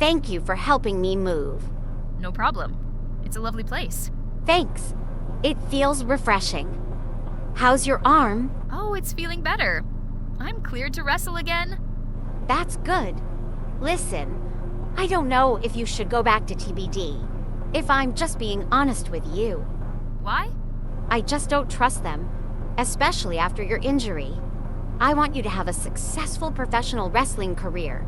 Thank you for helping me move. No problem. It's a lovely place. Thanks. It feels refreshing. How's your arm? Oh, it's feeling better. I'm cleared to wrestle again. That's good. Listen, I don't know if you should go back to TBD, if I'm just being honest with you. Why? I just don't trust them, especially after your injury. I want you to have a successful professional wrestling career,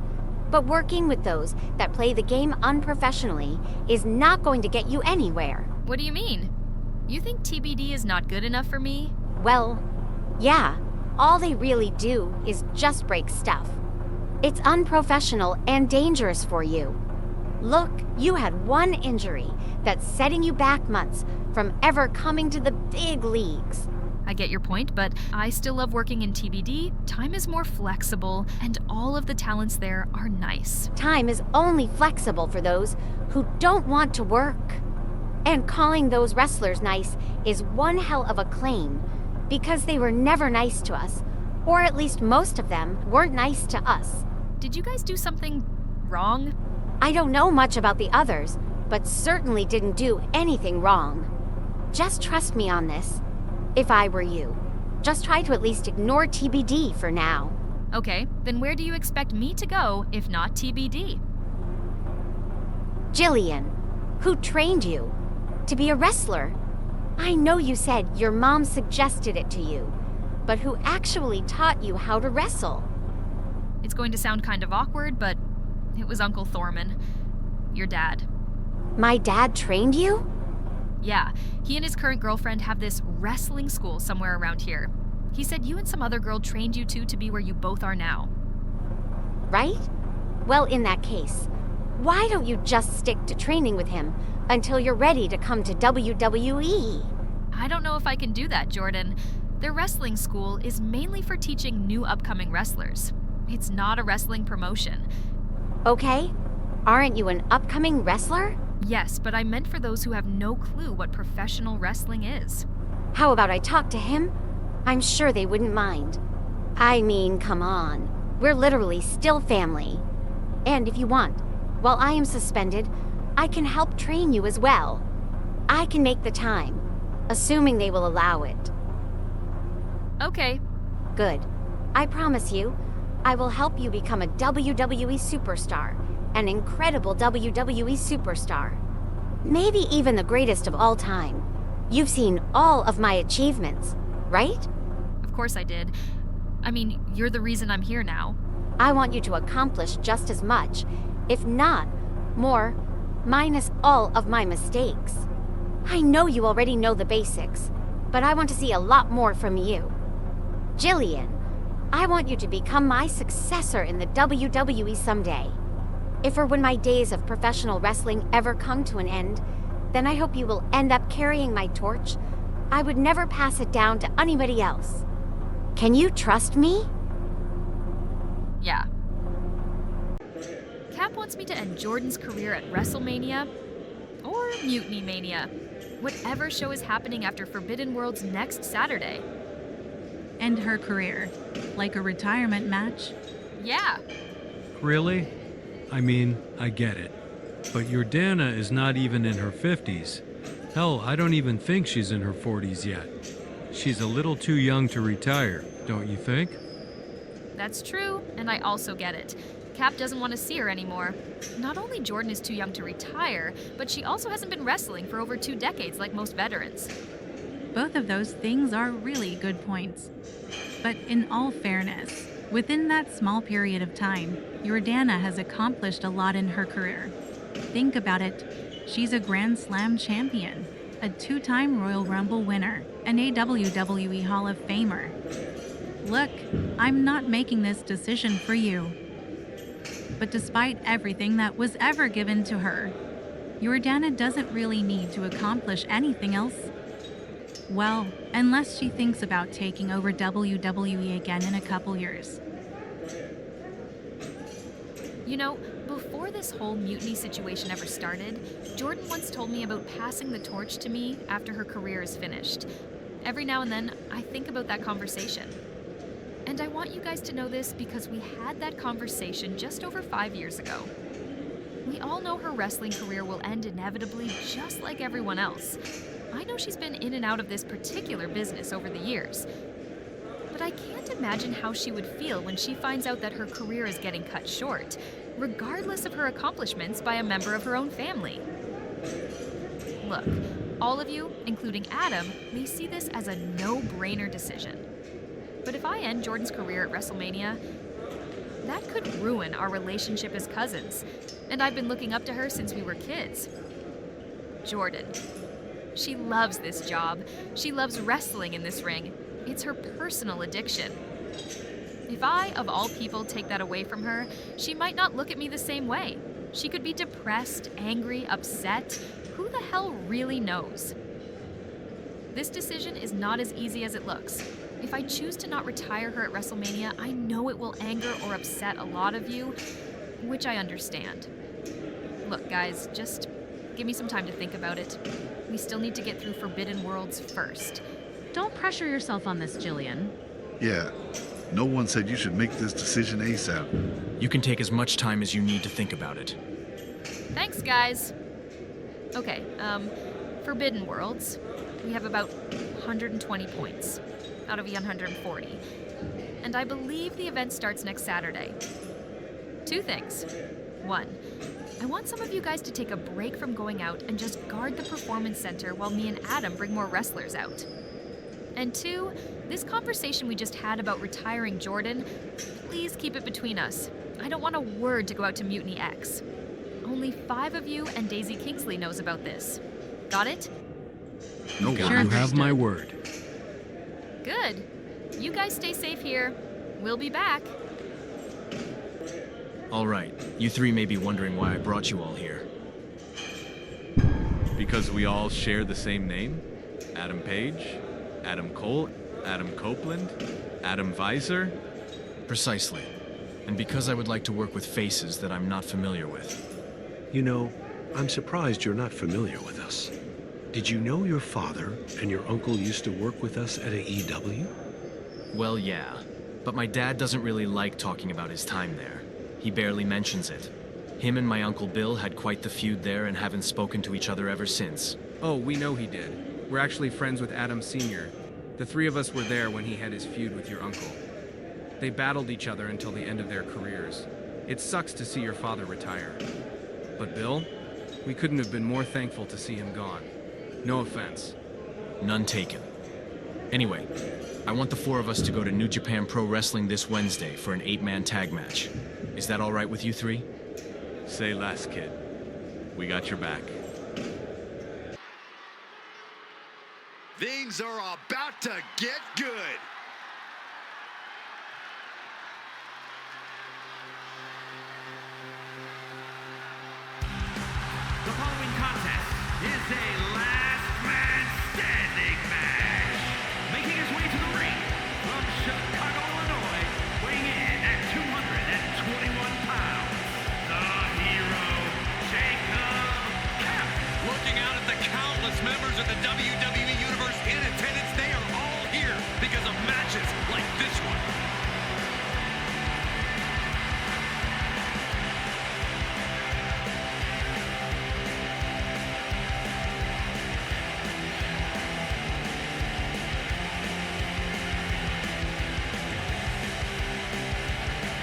but working with those that play the game unprofessionally is not going to get you anywhere. What do you mean? You think TBD is not good enough for me? Well, yeah, all they really do is just break stuff. It's unprofessional and dangerous for you. Look, you had one injury that's setting you back months from ever coming to the big leagues. I get your point, but I still love working in TBD. Time is more flexible, and all of the talents there are nice. Time is only flexible for those who don't want to work. And calling those wrestlers nice is one hell of a claim, because they were never nice to us, or at least most of them weren't nice to us. Did you guys do something wrong? I don't know much about the others, but certainly didn't do anything wrong. Just trust me on this. If I were you, just try to at least ignore TBD for now. Okay, then where do you expect me to go if not TBD? Jillian, who trained you to be a wrestler? I know you said your mom suggested it to you, but who actually taught you how to wrestle? It's going to sound kind of awkward, but it was Uncle Thorman, your dad. My dad trained you? Yeah, he and his current girlfriend have this wrestling school somewhere around here. He said you and some other girl trained you two to be where you both are now. Right? Well, in that case, why don't you just stick to training with him until you're ready to come to WWE? I don't know if I can do that, Jordan. Their wrestling school is mainly for teaching new upcoming wrestlers. It's not a wrestling promotion. Okay. Aren't you an upcoming wrestler? Yes, but I meant for those who have no clue what professional wrestling is. How about I talk to him? I'm sure they wouldn't mind. I mean, come on. We're literally still family. And if you want, while I am suspended, I can help train you as well. I can make the time, assuming they will allow it. Okay. Good. I promise you, I will help you become a WWE superstar, an incredible WWE superstar. Maybe even the greatest of all time. You've seen all of my achievements, right? Of course I did. I mean, you're the reason I'm here now. I want you to accomplish just as much, if not more, minus all of my mistakes. I know you already know the basics, but I want to see a lot more from you. Jillian, I want you to become my successor in the WWE someday. If or when my days of professional wrestling ever come to an end, then I hope you will end up carrying my torch. I would never pass it down to anybody else. Can you trust me? Yeah. Cap wants me to end Jordan's career at WrestleMania or Mutiny Mania, whatever show is happening after Forbidden World's next Saturday. End her career, like a retirement match? Yeah. Really? I mean, I get it. But your Dana is not even in her 50s. Hell, I don't even think she's in her 40s yet. She's a little too young to retire, don't you think? That's true, and I also get it. Cap doesn't want to see her anymore. Not only Jordan is too young to retire, but she also hasn't been wrestling for over 2 decades like most veterans. Both of those things are really good points. But in all fairness, within that small period of time, Jordana has accomplished a lot in her career. Think about it. She's a Grand Slam champion, a 2-time Royal Rumble winner, and a WWE Hall of Famer. Look, I'm not making this decision for you. But despite everything that was ever given to her, Jordana doesn't really need to accomplish anything else. Well, unless she thinks about taking over WWE again in a couple years. You know, before this whole mutiny situation ever started, Jordan once told me about passing the torch to me after her career is finished. Every now and then, I think about that conversation. And I want you guys to know this because we had that conversation just over 5 years ago. We all know her wrestling career will end inevitably, just like everyone else. I know she's been in and out of this particular business over the years. But I can't imagine how she would feel when she finds out that her career is getting cut short, regardless of her accomplishments, by a member of her own family. Look, all of you, including Adam, may see this as a no-brainer decision. But if I end Jordan's career at WrestleMania, that could ruin our relationship as cousins, and I've been looking up to her since we were kids. Jordan. She loves this job. She loves wrestling in this ring. It's her personal addiction. If I, of all people, take that away from her, she might not look at me the same way. She could be depressed, angry, upset. Who the hell really knows? This decision is not as easy as it looks. If I choose to not retire her at WrestleMania, I know it will anger or upset a lot of you, which I understand. Look, guys, just give me some time to think about it. We still need to get through Forbidden Worlds first. Don't pressure yourself on this, Jillian. Yeah, no one said you should make this decision ASAP. You can take as much time as you need to think about it. Thanks, guys. Okay, Forbidden Worlds. We have about 120 points out of 140. And I believe the event starts next Saturday. 2 things. 1, I want some of you guys to take a break from going out and just guard the performance center while me and Adam bring more wrestlers out. And 2, this conversation we just had about retiring Jordan, please keep it between us. I don't want a word to go out to Mutiny-X. Only 5 of you and Daisy Kingsley knows about this. Got it? No You one. have my word. Good. You guys stay safe here. We'll be back. All right, you 3 may be wondering why I brought you all here. Because we all share the same name? Adam Page, Adam Cole, Adam Copeland, Adam Visor? Precisely. And because I would like to work with faces that I'm not familiar with. You know, I'm surprised you're not familiar with us. Did you know your father and your uncle used to work with us at AEW? Well, yeah. But my dad doesn't really like talking about his time there. He barely mentions it. Him and my Uncle Bill had quite the feud there and haven't spoken to each other ever since. Oh, we know he did. We're actually friends with Adam Sr. The 3 of us were there when he had his feud with your uncle. They battled each other until the end of their careers. It sucks to see your father retire. But Bill, we couldn't have been more thankful to see him gone. No offense. None taken. Anyway, I want the 4 of us to go to New Japan Pro Wrestling this Wednesday for an 8-man tag match. Is that all right with you 3? Say less, kid. We got your back. Things are about to get good. The following contest is a last man standing match. Making his way to the ring from Chicago, Illinois, weighing in at 221 pounds, the hero, Jacob Kemp. Looking out at the countless members of the WWE Universe in attendance, they are all here because of matches like this one.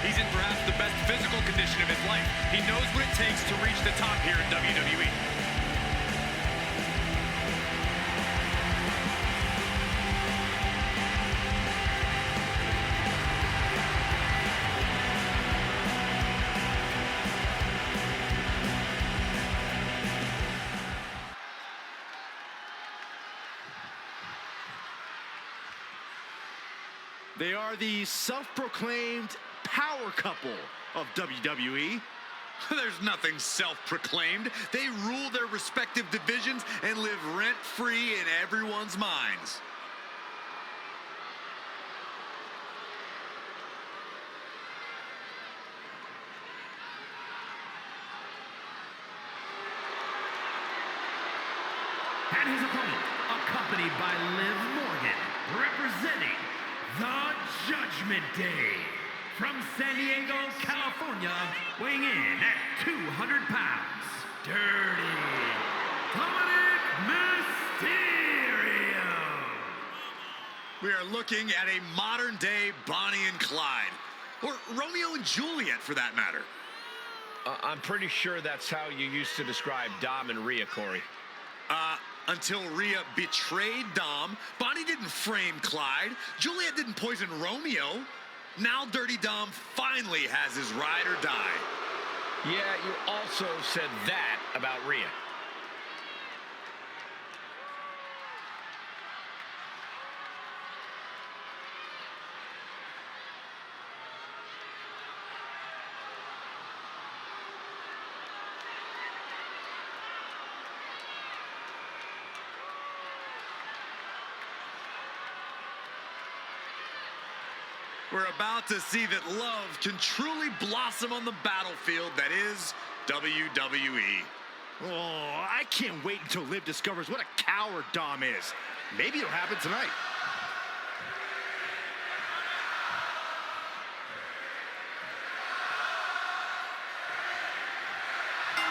He's in perhaps the best physical condition of his life. He knows what it takes to reach the top here in WWE. They are the self-proclaimed power couple of WWE. There's nothing self-proclaimed. They rule their respective divisions and live rent-free in everyone's minds. And his opponent, accompanied by Liv Morgan, representing the Judgment Day from San Diego, California, weighing in at 200 pounds, Dirty Dominic Mysterio. We are looking at a modern-day Bonnie and Clyde. Or Romeo and Juliet, for that matter. I'm pretty sure that's how you used to describe Dom and Rhea, Corey. Until Rhea betrayed Dom, Bonnie didn't frame Clyde, Juliet didn't poison Romeo. Now Dirty Dom finally has his ride or die. Yeah, you also said that about Rhea. We're about to see that love can truly blossom on the battlefield that is WWE. Oh, I can't wait until Liv discovers what a coward Dom is. Maybe it'll happen tonight.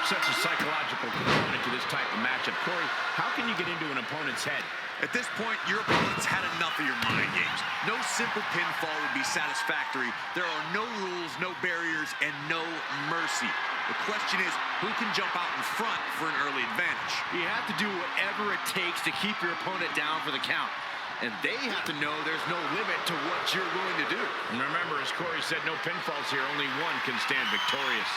Such a psychological component to this type of matchup. Corey, how can you get into an opponent's head? At this point, your opponent's had enough of your mind games. No simple pinfall would be satisfactory. There are no rules, no barriers, and no mercy. The question is, who can jump out in front for an early advantage? You have to do whatever it takes to keep your opponent down for the count. And they have to know there's no limit to what you're willing to do. And remember, as Corey said, no pinfalls here. Only one can stand victorious.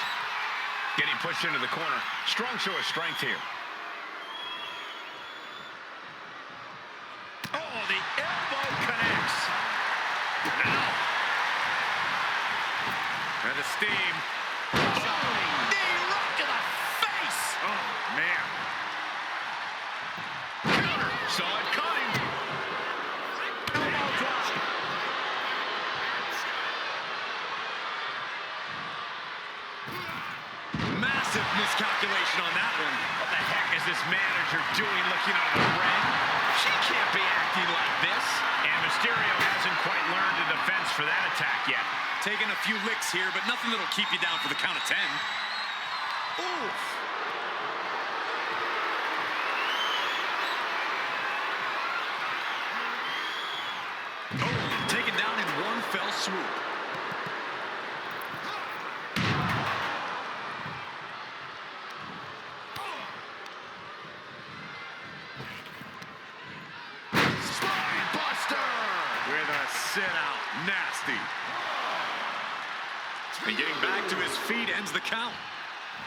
Getting pushed into the corner. Strong show of strength here. Oh, the elbow connects. Now. And the steam. Knee right to the face. Oh, man. Counter. Saw it coming. Elbow drop. Massive miscalculation on that one. What the heck is this manager doing looking out of the ring? She can't be acting like this. And Mysterio hasn't quite learned a defense for that attack yet. Taking a few licks here, but nothing that'll keep you down for the count of 10. Oof. Oh, taken down in one fell swoop. Sit out. Nasty. And getting back to his feet ends the count.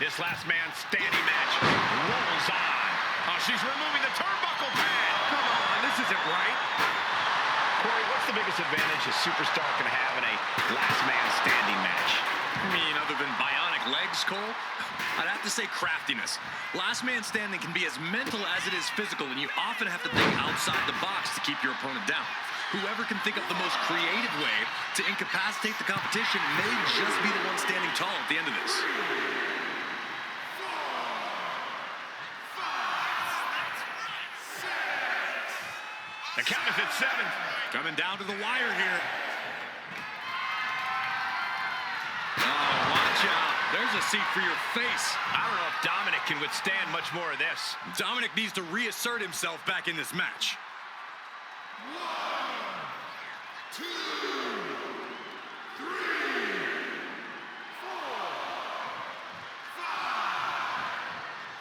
This last man standing match rolls on. Oh, she's removing the turnbuckle pad. Come on, this isn't right. Corey, what's the biggest advantage a superstar can have in a last man standing match? I mean, other than bionic legs, Cole? I'd have to say craftiness. Last man standing can be as mental as it is physical, and you often have to think outside the box to keep your opponent down. Whoever can think of the most creative way to incapacitate the competition may just be the one standing tall at the end of this. The count is at 7. Coming down to the wire here. Oh, watch out. There's a seat for your face. I don't know if Dominic can withstand much more of this. Dominic needs to reassert himself back in this match.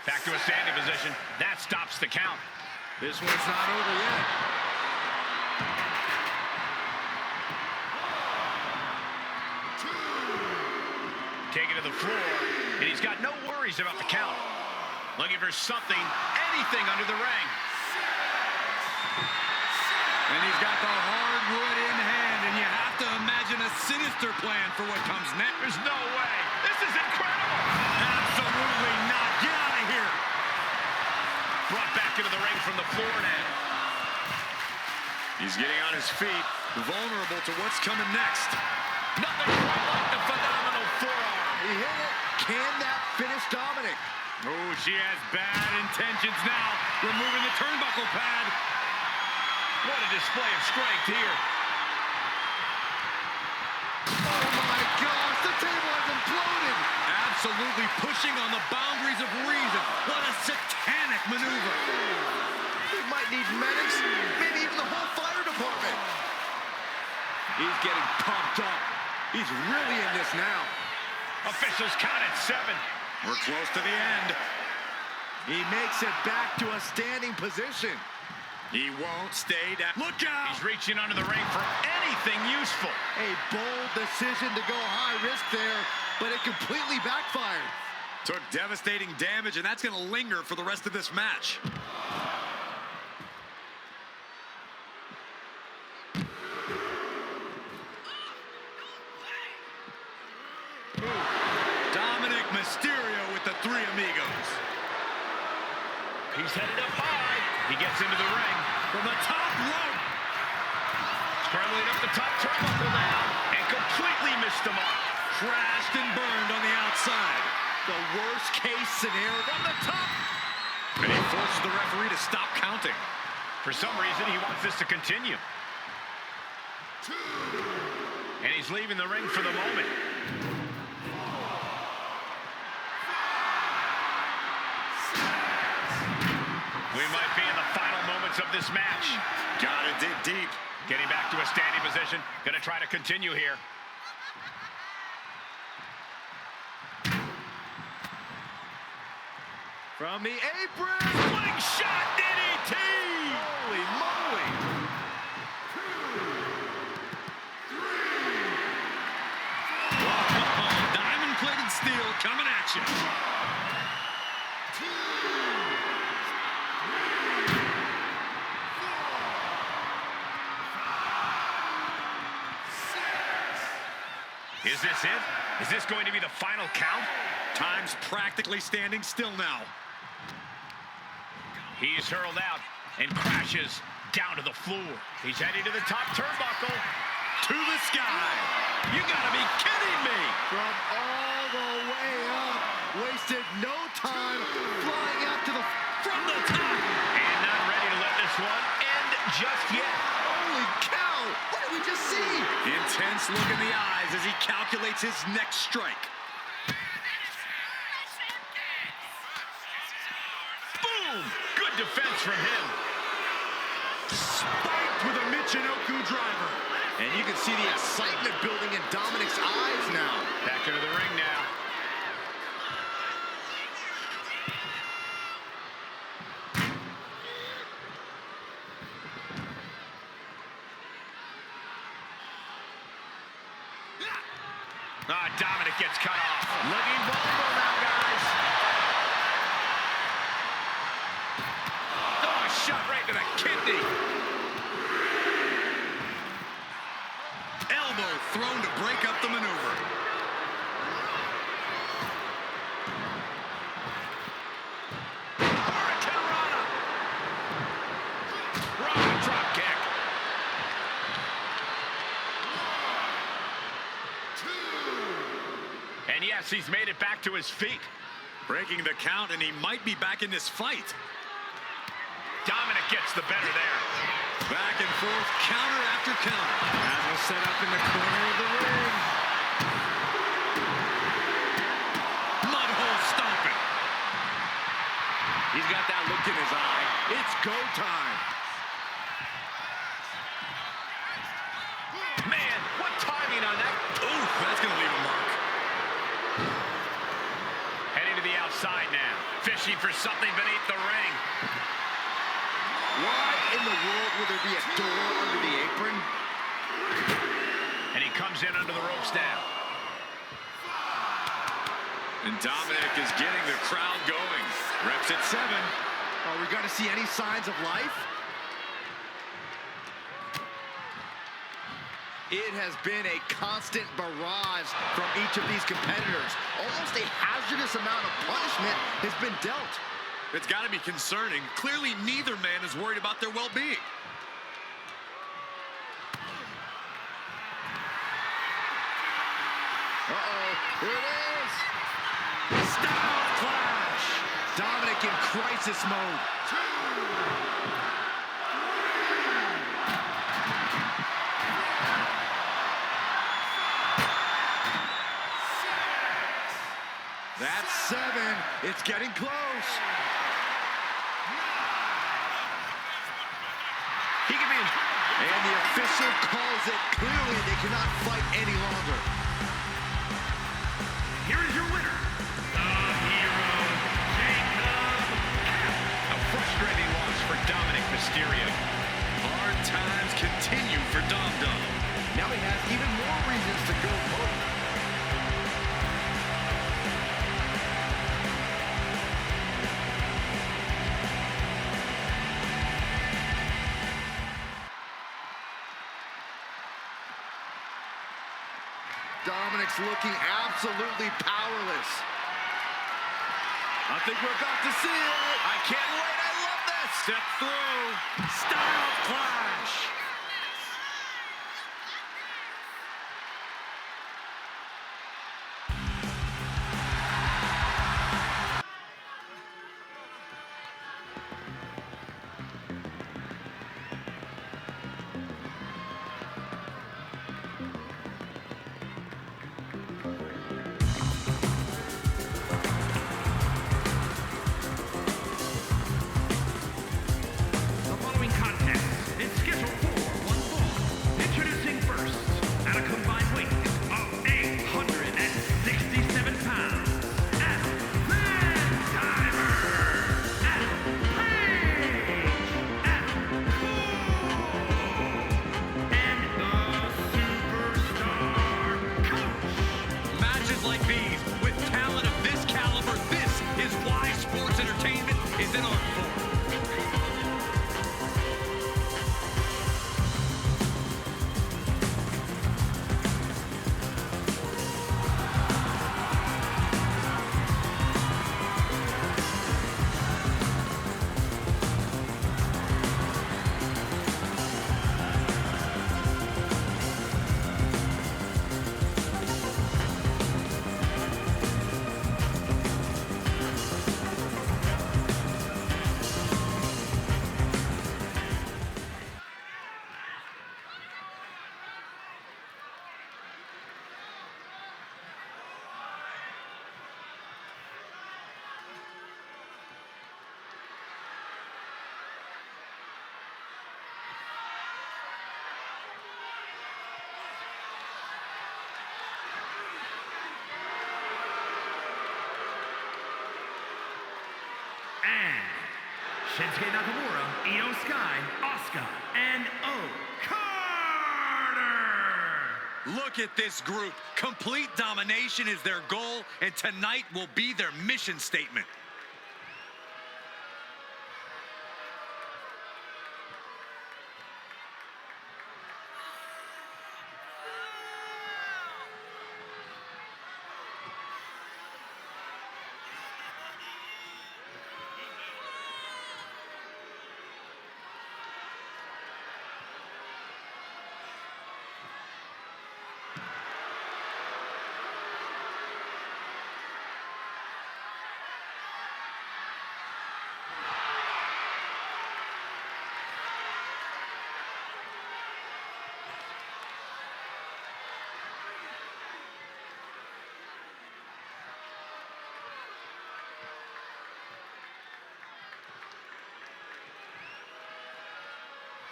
Back to a standing position. That stops the count. This one's not over yet. Taken to the floor, and he's got no worries about the count. Looking for something, anything under the ring. And he's got the hardwood in hand, and you have to imagine a sinister plan for what comes next. There's no way. This is incredible. Absolutely not. Get out of here. Brought back into the ring from the floor now. He's getting on his feet, vulnerable to what's coming next. Nothing quite like the phenomenal forearm. He hit it. Can that finish Dominic? Oh, she has bad intentions now. Removing the turnbuckle pad. What a display of strength here. Oh, my absolutely pushing on the boundaries of reason. What a satanic maneuver. We might need medics, maybe even the whole fire department. He's getting pumped up. He's really in this now. Officials count at 7. We're close to the end. He makes it back to a standing position. He won't stay down. Look out! He's reaching under the ring for anything useful. A bold decision to go high risk there, but it completely backfired. Took devastating damage, and that's going to linger for the rest of this match. Dominic Mysterio with the Three Amigos. He's headed up high. He gets into the ring From the top rope. struggling up the top turnbuckle now, and completely missed the mark. Crashed and burned on the outside. The worst case scenario From the top. And he forces the referee to stop counting. For some reason, he wants this to continue. And he's leaving the ring for the moment. We might be in the final moments of this match. Gotta dig deep. Getting back to a standing position. Gonna try to continue here. from the apron. Slingshot DDT! Holy moly! 2, 3. Diamond-plated steel coming at you. 2, 3. Is this it? Is this going to be the final count? Time's practically standing still now. He's hurled out and crashes down to the floor. He's heading to the top turnbuckle. To the sky. You gotta be kidding me. From all the way up. Wasted no time. Flying out to the... From the top. And not ready to let this one end just yet. Holy cow! What did we just see? Intense look in the eyes as he calculates his next strike. Boom! Good defense from him. Spiked with a Michinoku driver. And you can see the excitement building in Dominic's eyes now. Back into the ring now. Dominic gets cut off. Looking vulnerable now, guys. Oh, a shot right to the kidney. Elbow thrown to break up the maneuver. Hurricane Rana. Rana drop kick. And yes, he's made it back to his feet. Breaking the count, and he might be back in this fight. Dominic gets the better there. Back and forth, counter after counter. As we'll set up in the corner of the ring. Mudhole stomping. He's got that look in his eye. It's go time. Man, what timing on that. Ooh, that's going to leave a mark. Heading to the outside now. Fishing for something beneath the ring. Why in the world would there be a door under the apron? And he comes in under the ropes now. And Dominic is getting the crowd going. Reps at 7. Are we going to see any signs of life? It has been a constant barrage from each of these competitors. Almost a hazardous amount of punishment has been dealt. It's got to be concerning. Clearly, neither man is worried about their well-being. Uh-oh, here it is. Style clash. Dominic in crisis mode. 2, 3. That's 7. It's getting close. He can be in. And the official calls it. Clearly, they cannot fight any longer. Here is your winner, the hero, Jacob. A frustrating loss for Dominic Mysterio. Hard times continue for Dom Dom. Now he has even more reasons to go home. Dominic's looking absolutely powerless. I think we're about to see it. I can't wait. I love this. Step through. Style clash. The following contest is scheduled for one fall. Introducing first, at a combined weight of 867 pounds, Adam Van Timer, Adam Page, Adam Cole, and the Superstar Coach. Matches like these, with talent of this caliber, this is why sports entertainment is an art form. And Shinsuke Nakamura, Io Sky, Asuka, and Carter. Look at this group. Complete domination is their goal, and tonight will be their mission statement.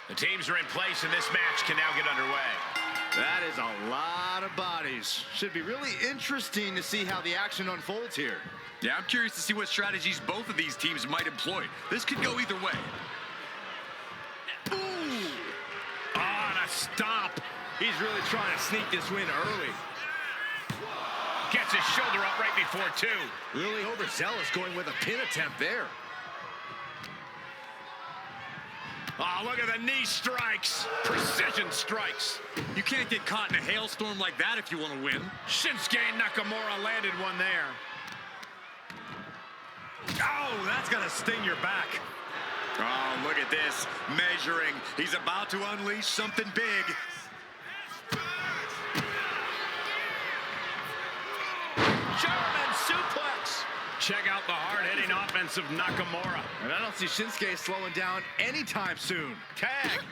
The teams are in place, and this match can now get underway. That is a lot of bodies. Should be really interesting to see how the action unfolds here. Yeah, I'm curious to see what strategies both of these teams might employ. This could go either way. Ooh! On a stop. He's really trying to sneak this win early. Gets his shoulder up right before 2. Really overzealous going with a pin attempt there. Oh, look at the knee strikes. Precision strikes. You can't get caught in a hailstorm like that if you want to win. Shinsuke Nakamura landed one there. Oh, that's gonna sting your back. Oh, look at this. Measuring. He's about to unleash something big. German suplex. Check out the hard-hitting offense of Nakamura. And I don't see Shinsuke slowing down anytime soon. Tag.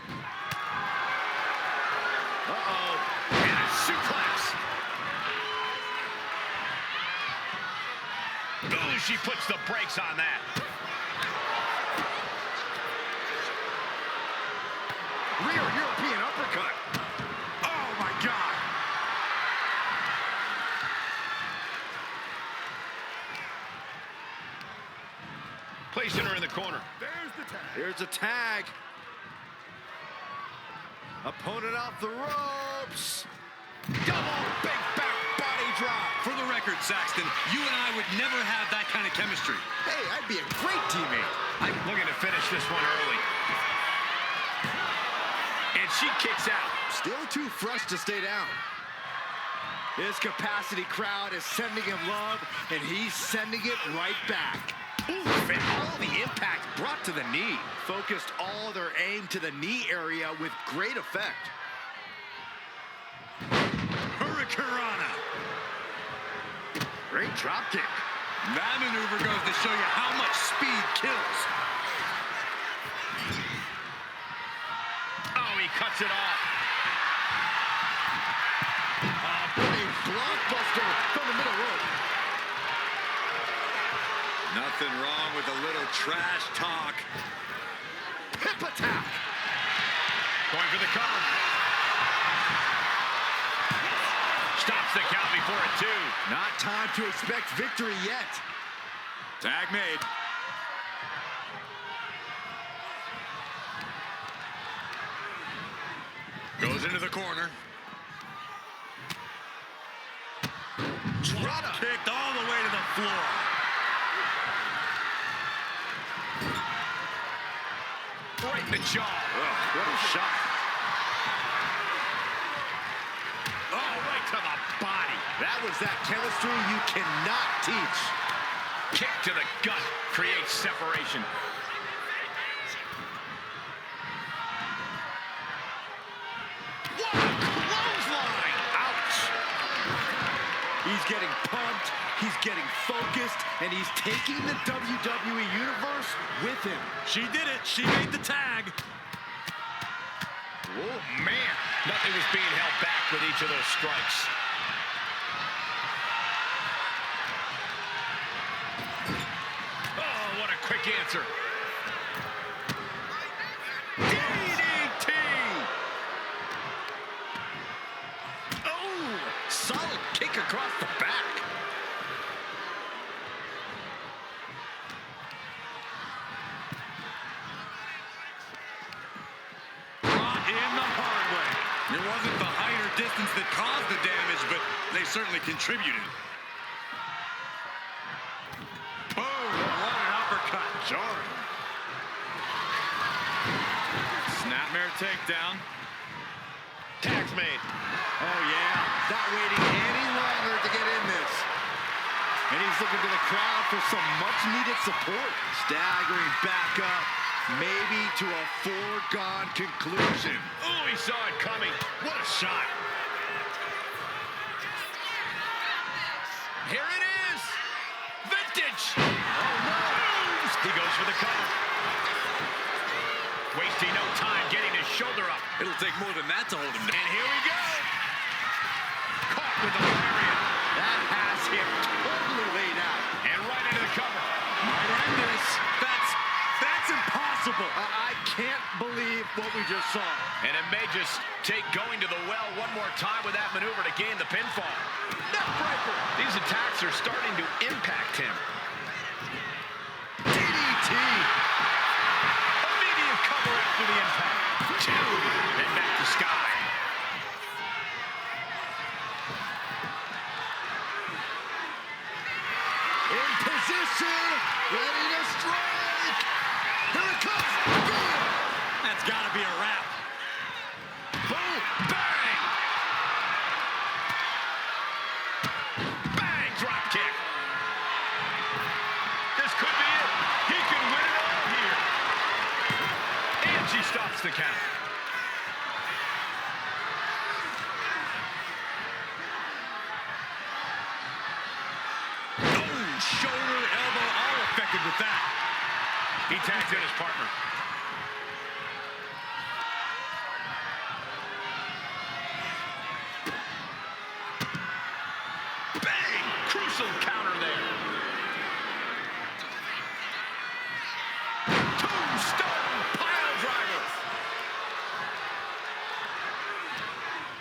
Uh-oh. And a suplex. as she puts the brakes on that. Rear European uppercut. Oh, my God. Placing her in the corner. There's the tag. Here's a tag. Opponent off the ropes. Double big back body drop. For the record, Saxton, you and I would never have that kind of chemistry. Hey, I'd be a great teammate. I'm looking to finish this one early. And she kicks out. Still too fresh to stay down. His capacity crowd is sending him love, and he's sending it right back. Oof, and all the impact brought to the knee. Focused all their aim to the knee area with great effect. Hurricanrana. Great drop kick. That maneuver goes to show you how much speed kills. Oh, he cuts it off. A blockbuster from the middle rope. Nothing wrong with a little trash talk. Hip attack. Going for the cover. Stops the count before a 2. Not time to expect victory yet. Tag made. Goes into the corner. Drop kicked all the way to the floor. Right in the jaw. Oh, what a shot. Oh, right to the body. That was that chemistry you cannot teach. Kick to the gut creates separation. What a clothesline! Ouch! He's getting pumped, he's getting focused, and he's taking the WWE Universe with him. She did it. She made the tag. Oh, man. Nothing was being held back with each of those strikes. Oh, what a quick answer. DDT! Oh, solid kick across the back. Brought in the hard way. It wasn't the height or distance that caused the damage, but they certainly contributed. Boom! What an uppercut. Jarring. Snapmare takedown. Tag's made. Oh, yeah, not waiting any longer to get in this. And he's looking to the crowd for some much-needed support. Staggering back up, maybe to a foregone conclusion. Oh, he saw it coming. What a shot. Here it is. Vintage. Oh, no. He goes for the cover. Wasting no time getting his shoulder up. It'll take more than that to hold him down. And here we go. Caught with the lariat. That has him totally laid out. And right into the cover. Might end this. That's impossible. I can't believe what we just saw. And it may just take going to the well one more time with that maneuver to gain the pinfall. Neckbreaker. These attacks are starting to impact him. DDT. Immediate cover after the impact. 2. And back to Sky. In position. Ready to strike. Here it comes. Boom. That's got to be a wrap. Boom. Bang. Bang. Drop kick. This could be it. He can win it all here. And she stops the count. Oh, shoulder, elbow, all affected with that. He tags in his partner. Bang! Crucial counter there.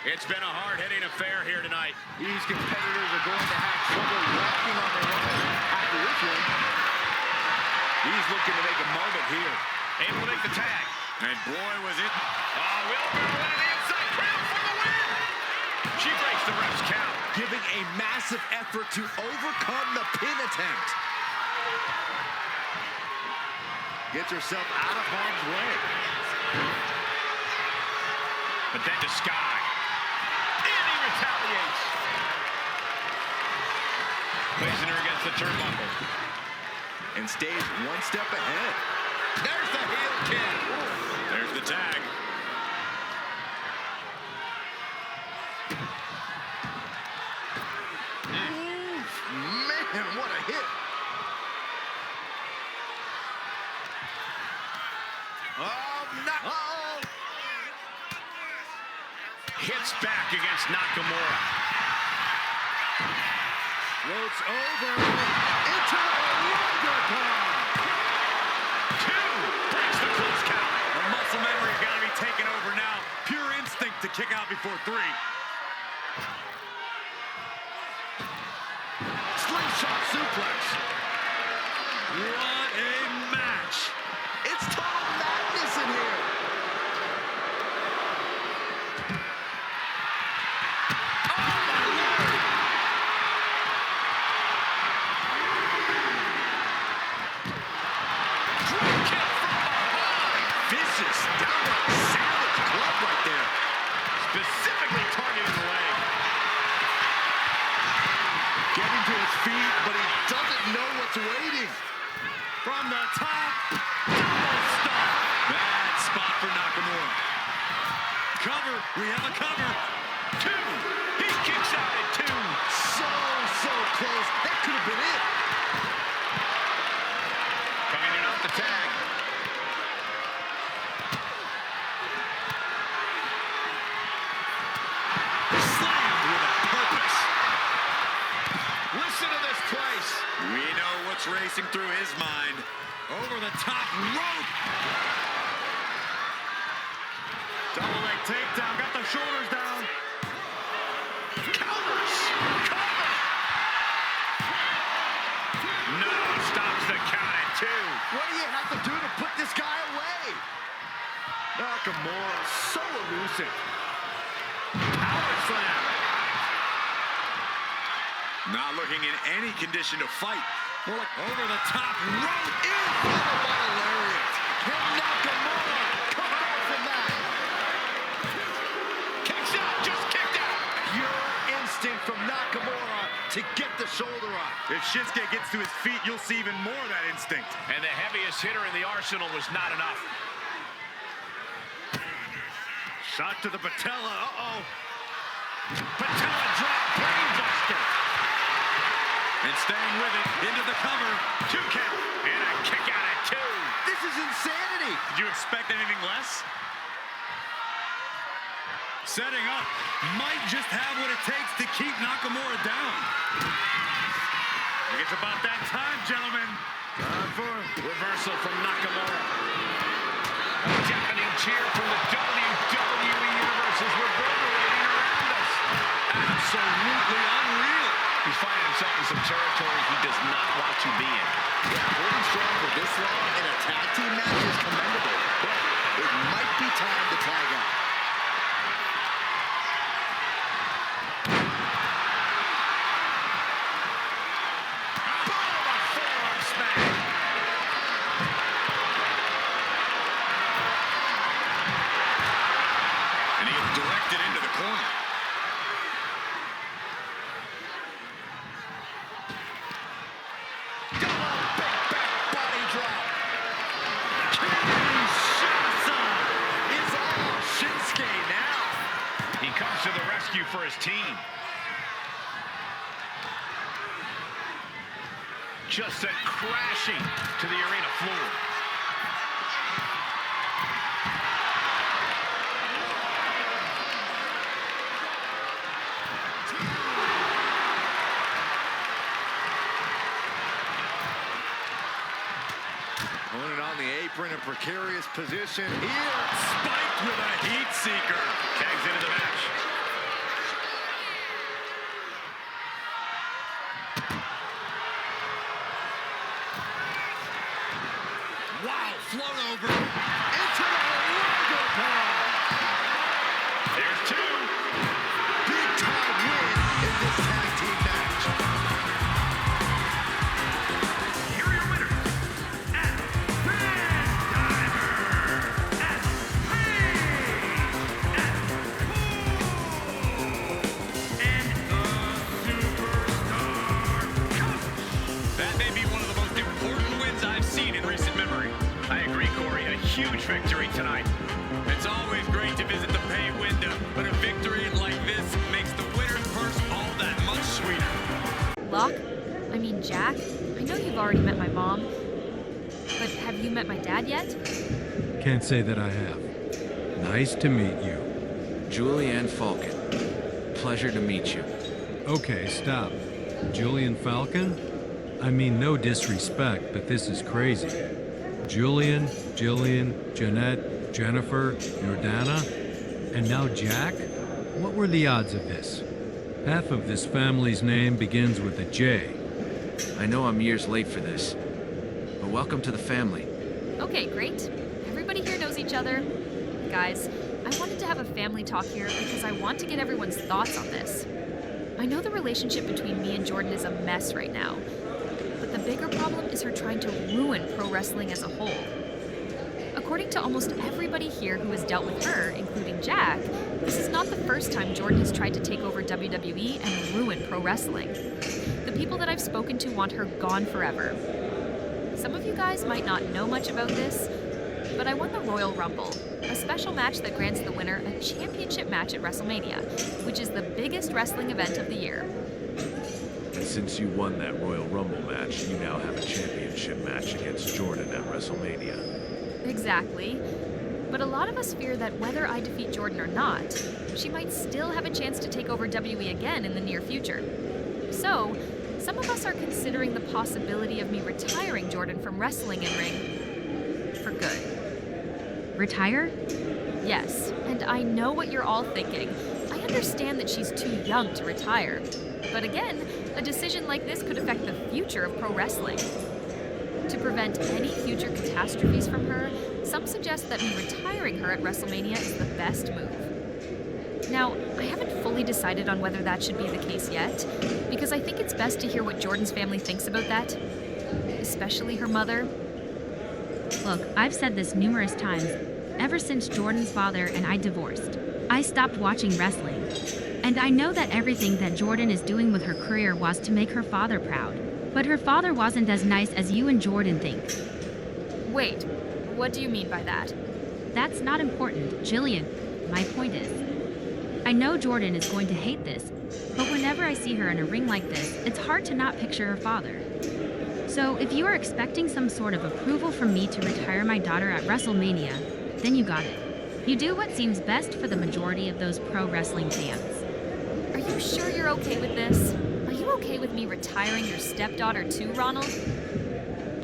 It's been a hard-hitting affair here tonight. These competitors are going to have trouble walking on their own after this one. He's looking to make a moment here. Able to make the tag. And boy, was it. Oh, wheelbarrow on the inside. Cradle for the win. She breaks the ref's count. Giving a massive effort to overcome the pin attempt. Gets herself out of harm's way. But then to Sky. And he retaliates. Placing her against the turnbuckle. And stays one step ahead. There's the heel kick. There's the tag. Man, what a hit. Oh, no. Uh-oh. Hits back against Nakamura. Floats over into the wonderpod. Two. Breaks the close count. The muscle memory got to be taken over now. Pure instinct to kick out before 3. Slingshot suplex. What a match. It's total madness in here. Oh, my Lord. Drop kick from behind. Vicious, downright savage club right there. Specifically targeting the leg. Getting to his feet, but he doesn't know what's waiting. From the top. Double stomp. Bad spot for Nakamura. Cover. We have a cover. 2. He kicks out at 2. So close. That could have been it. Coming in off the tag. Slammed with a purpose. Listen to this place. We know what's racing through his mind. Over the top rope. Double leg takedown. Got the shoulders down. Counters. Cover. No, stops the count at 2. What do you have to do to put this guy away? Nakamura, so elusive. Power slam. Not looking in any condition to fight. More like over the top rope. Followed by a lariat. Can Nakamura come back from that? Kicks out, just kicked out. Pure instinct from Nakamura to get the shoulder up. If Shinsuke gets to his feet, you'll see even more of that instinct. And the heaviest hitter in the arsenal was not enough. Shot to the patella. Uh-oh. Patella drop, brainbuster. And staying with it, into the cover. 2 count. And a kick out at 2. This is insanity. Did you expect anything less? Setting up. Might just have what it takes to keep Nakamura down. I think it's about that time, gentlemen. Time for reversal from Nakamura. A deafening cheer from the WWE Universe as reverberating around us. Absolutely unreal. He's finding himself in some territory he does not want to be in. Yeah, holding strong for this long in a tag team match is commendable, but it might be time to tag out. Boom! A forearm smash. And he is directed into the corner. To the rescue for his team. Just sent crashing to the arena floor. Opponent on the apron, a precarious position here. Spiked with a heat seeker. Tags into the match. There's two. Big time win in this tag team match. Here are your winners. At Van Diver. At Paige. At Cole. And the Superstar Coach. That may be one of the most important wins I've seen in recent memory. I agree, Corey. A huge victory tonight. It's always great to visit the pay window, but a victory like this makes the winner's purse all that much sweeter. Locke? I mean, Jack? I know you've already met my mom, but have you met my dad yet? Can't say that I have. Nice to meet you. Julianne Falkon. Pleasure to meet you. Okay, stop. Julian Falcon? I mean, no disrespect, but this is crazy. Julian, Jillian, Jeanette, Jennifer, Jordana, and now Jack? What were the odds of this? Half of this family's name begins with a J. I know I'm years late for this, but welcome to the family. Okay, great. Everybody here knows each other. Guys, I wanted to have a family talk here because I want to get everyone's thoughts on this. I know the relationship between me and Jordan is a mess right now, but the bigger problem is her trying to ruin pro wrestling as a whole. According to almost everybody here who has dealt with her, including Jack, this is not the first time Jordan has tried to take over WWE and ruin pro wrestling. The people that I've spoken to want her gone forever. Some of you guys might not know much about this, but I won the Royal Rumble, a special match that grants the winner a championship match at WrestleMania, which is the biggest wrestling event of the year. And since you won that Royal Rumble match, you now have a championship match against Jordan at WrestleMania. Exactly. But a lot of us fear that whether I defeat Jordan or not, she might still have a chance to take over WWE again in the near future. So, some of us are considering the possibility of me retiring Jordan from wrestling in ring for good. Retire? Yes, and I know what you're all thinking. I understand that she's too young to retire. But again, a decision like this could affect the future of pro wrestling. To prevent any future catastrophes from her, some suggest that me retiring her at WrestleMania is the best move. Now, I haven't fully decided on whether that should be the case yet, because I think it's best to hear what Jordan's family thinks about that, especially her mother. Look, I've said this numerous times. Ever since Jordan's father and I divorced, I stopped watching wrestling. And I know that everything that Jordan is doing with her career was to make her father proud. But her father wasn't as nice as you and Jordan think. Wait, what do you mean by that? That's not important, Jillian. My point is, I know Jordan is going to hate this, but whenever I see her in a ring like this, it's hard to not picture her father. So if you are expecting some sort of approval from me to retire my daughter at WrestleMania, then you got it. You do what seems best for the majority of those pro wrestling fans. Are you sure you're okay with this? Are you okay with me retiring your stepdaughter too, Ronald?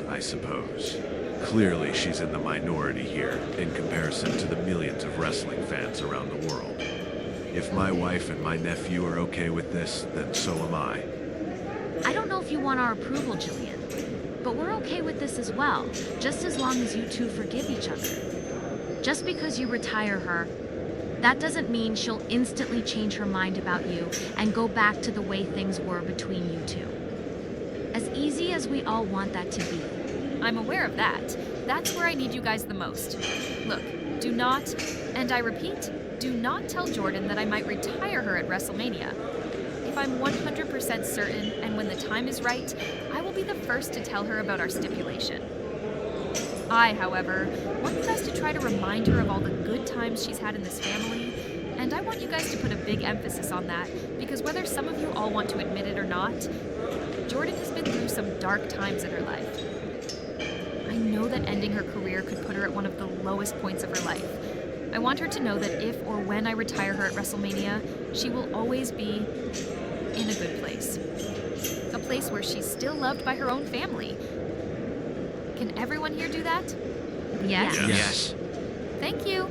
I suppose. Clearly, she's in the minority here in comparison to the millions of wrestling fans around the world. If my wife and my nephew are okay with this, then so am I. I don't know if you want our approval, Jillian, but we're okay with this as well, just as long as you two forgive each other. Just because you retire her, that doesn't mean she'll instantly change her mind about you and go back to the way things were between you two. As easy as we all want that to be. I'm aware of that. That's where I need you guys the most. Look, do not, and I repeat, do not tell Jordan that I might retire her at WrestleMania. If I'm 100% certain, and when the time is right, I will be the first to tell her about our stipulation. I, however, want you guys to try to remind her of all the good times she's had in this family, and I want you guys to put a big emphasis on that, because whether some of you all want to admit it or not, Jordan has been through some dark times in her life. I know that ending her career could put her at one of the lowest points of her life. I want her to know that if or when I retire her at WrestleMania, she will always be in a good place. A place where she's still loved by her own family. Can everyone here do that? Yes. Yes. Thank you.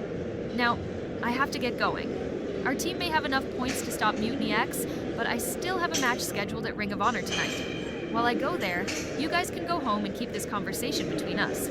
Now, I have to get going. Our team may have enough points to stop Mutiny-X, but I still have a match scheduled at Ring of Honor tonight. While I go there, you guys can go home and keep this conversation between us.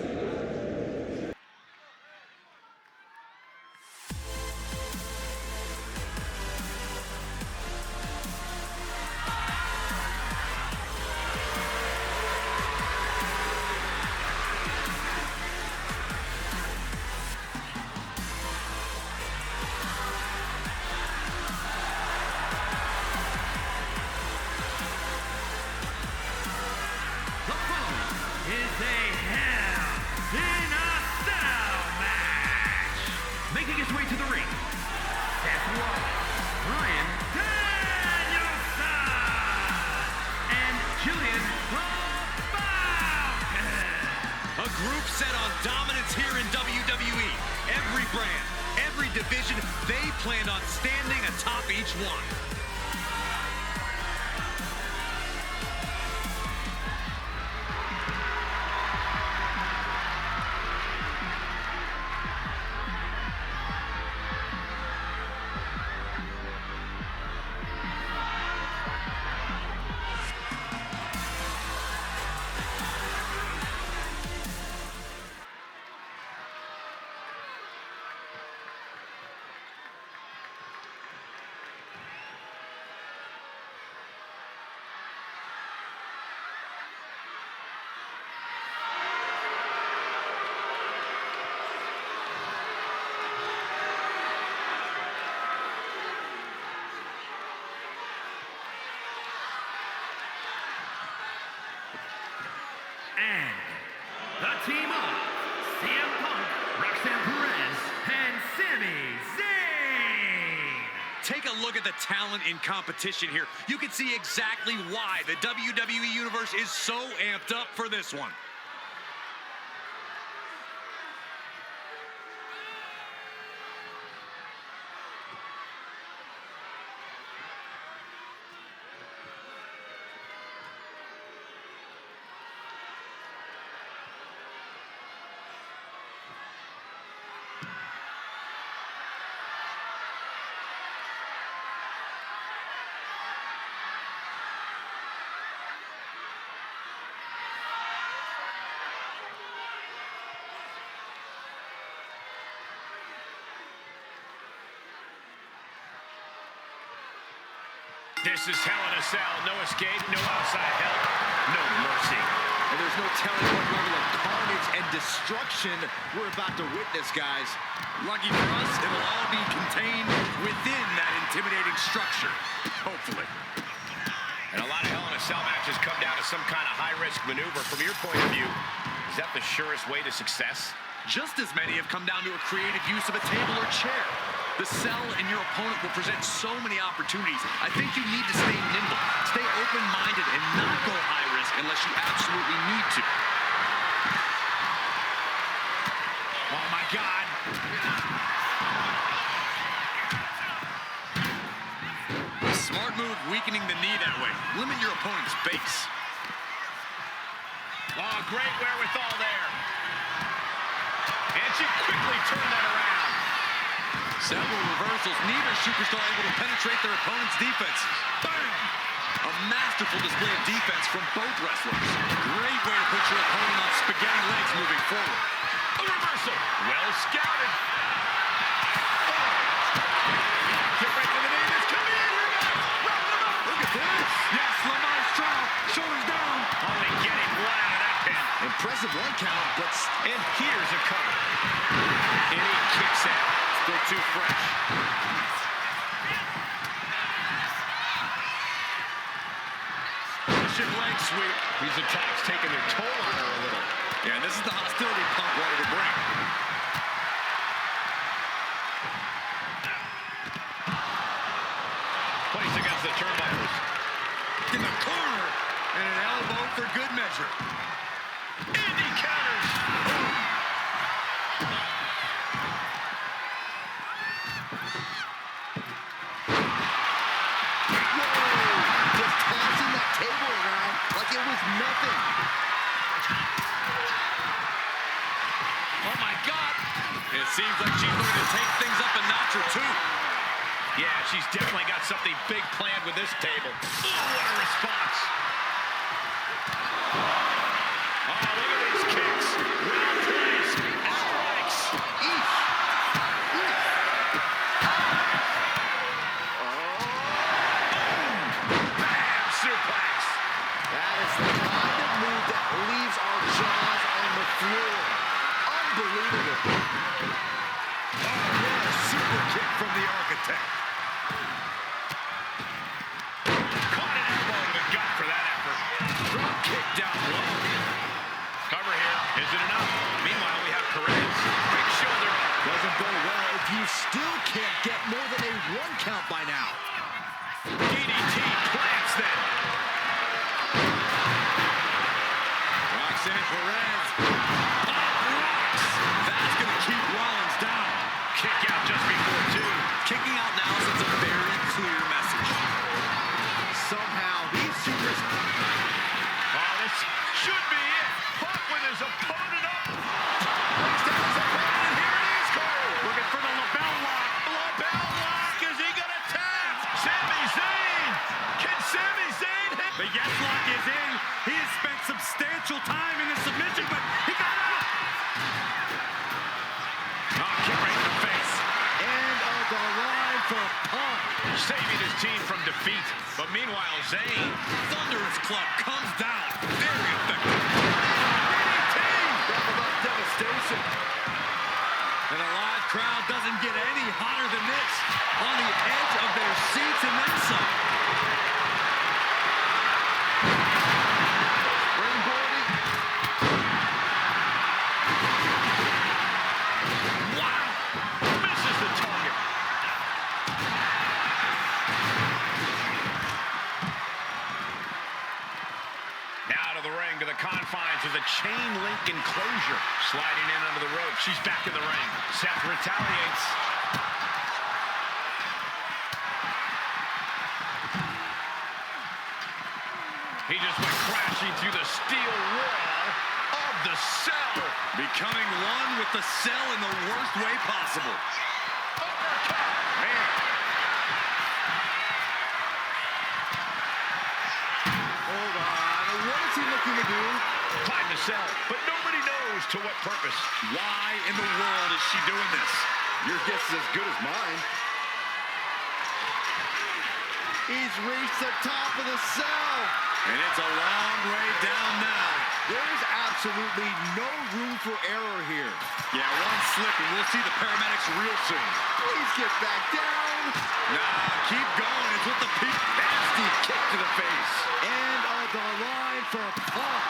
division, they planned on standing atop each one. And the team of CM Punk, Roxanne Perez, and Sami Zayn. Take a look at the talent in competition here. You can see exactly why the WWE Universe is so amped up for this one. This is Hell in a Cell. No escape, no outside help, no mercy. And there's no telling what level of carnage and destruction we're about to witness, guys. Lucky for us, it'll all be contained within that intimidating structure. Hopefully. And a lot of Hell in a Cell matches come down to some kind of high-risk maneuver. From your point of view, is that the surest way to success? Just as many have come down to a creative use of a table or chair. The cell and your opponent will present so many opportunities. I think you need to stay nimble, stay open-minded, and not go high risk unless you absolutely need to. Oh my God. Smart move, weakening the knee that way. Limit your opponent's base. Oh, great wherewithal there. And she quickly turned that around. Several reversals, neither superstar able to penetrate their opponent's defense. Bam! A masterful display of defense from both wrestlers. Great way to put your opponent on spaghetti legs moving forward. A reversal. Well scouted. Get ready for the knee. It's coming in. Here it goes. Wrapping him up. Look at this. Yes, Lamar Stroud. Shoulders down. Only getting one out of that pin. Impressive one count, but... And here's a cover. And he kicks out. Still too fresh. Pushing leg sweep. These attacks taking their toll on her a little. Yeah, this is the hostility Punk wanted to bring. 20 against the turnbuckles. In the corner. And an elbow for good measure. And he counters. Just tossing that table around like it was nothing. Oh my God. It seems like she's going to take things up a notch or two. Yeah, she's definitely got something big planned with this table. Oh, what a response. Oh, look at these kicks. Well placed. Strikes. Eesh. Bam, suplex. That is the kind of move that leaves our jaws on the floor. Unbelievable. Oh, what a super kick from the architect. Caught an elbow in the gut for that effort. Drop kick down low. Cover here. Is it enough? Meanwhile, we have Perez. Big shoulder up. Doesn't go well if you still can't get more than a one count by now. DDT plants them. Roxanne Perez. Rocks. That's going to keep Rollins down. Kick out just before now sends a very clear message. Somehow, these supers... Oh, this should be it. Punk with his opponent up. Breaks down his opponent, and here it is, Cole. Looking for the lapel lock. Lapel lock. Is he going to tap? Sami Zayn. Can Sami Zayn hit? The yes lock is in. He has spent substantial time in the submission, but he got out. Oh, kick right in the face. And on the line for Punk. Saving his team from defeat. But meanwhile, Zayn, Thunderous Club comes down. Very effective. DDT. Doubled up devastation. And a live crowd doesn't get any hotter than this. On the edge of their seats and then some. Springboarding. wow, misses the target. Now to the ring, to the confines of the chain link enclosure. Sliding in under the rope. She's back in the ring. Seth retaliates. He just went crashing through the steel wall of the cell. Becoming one with the cell in the worst way possible. Uppercut. Man. Hold on. What is he looking to do? Climb the cell, but nobody knows to what purpose. Why in the world is she doing this? Your guess is as good as mine. He's reached the top of the cell. And it's a long way down now. There's absolutely no room for error here. Yeah, one slip and we'll see the paramedics real soon. Please get back down. Nah, keep going. It's with the peak. Nasty kick to the face. And on the line for Punk.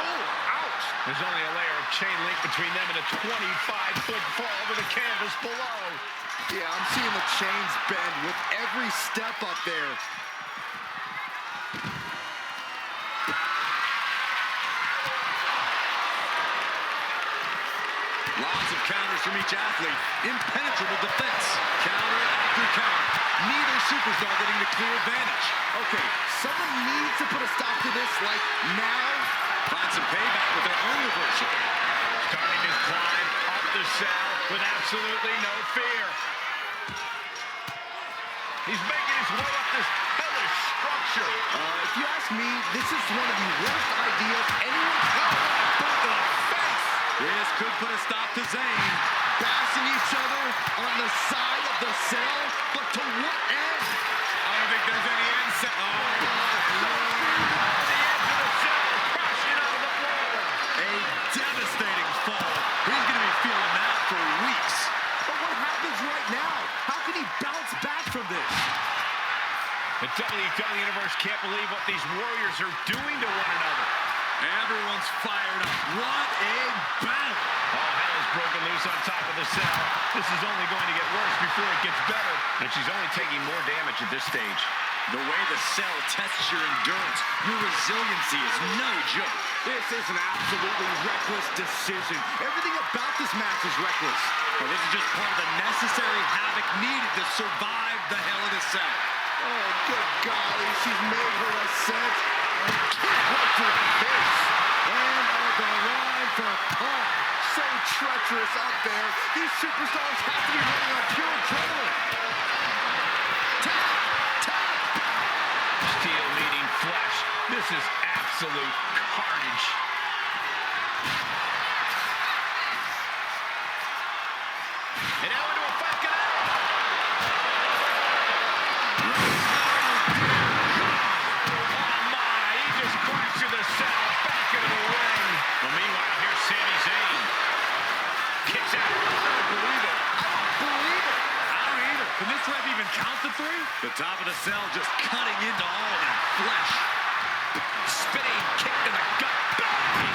Oh, ouch. There's only a layer of chain link between them and a 25-foot fall to the canvas below. Yeah, I'm seeing the chains bend with every step up there. Lots of counters from each athlete. Impenetrable defense. Counter after counter. Neither superstar getting the clear advantage. Okay, someone needs to put a stop to this, like now. Find some payback with their own reversal. Starting his climb up the cell with absolutely no fear. He's making his way up this hellish structure. If you ask me, this is one of the worst ideas anyone could. Both in the face. This could put a stop to Zayn. Bashing each other on the side of the cell, but to what end? I don't think there's any end set. The edge of the cell, crashing out of the floor. A devastating fall. He's going to be feeling that for weeks. But what happens right now? How can he bounce back from this? The WWE Universe can't believe what these warriors are doing to one another. Everyone's fired up. What a battle. All hell is broken loose on top of the cell. This is only going to get worse before it gets better. And she's only taking more damage at this stage. The way the cell tests your endurance, your resiliency is no joke. This is an absolutely reckless decision. Everything about this match is reckless. Well, this is just part of the necessary havoc needed to survive the Hell in a Cell. Oh, good golly, she's made her ascent. Kick right to the face. And on the line for Punk. So treacherous up there. These superstars have to be running on pure adrenaline. Tap! Tap! Steel meeting flesh. This is absolute carnage. And now into a Falkon. Oh my, he just crashed through the cell, back into the ring. Well, meanwhile, here's Sami Zayn. Kicks out. I don't believe it. I don't either. Can this ref even count to three? The top of the cell just cutting into all of that flesh. Spinning kick to the gut. Bang!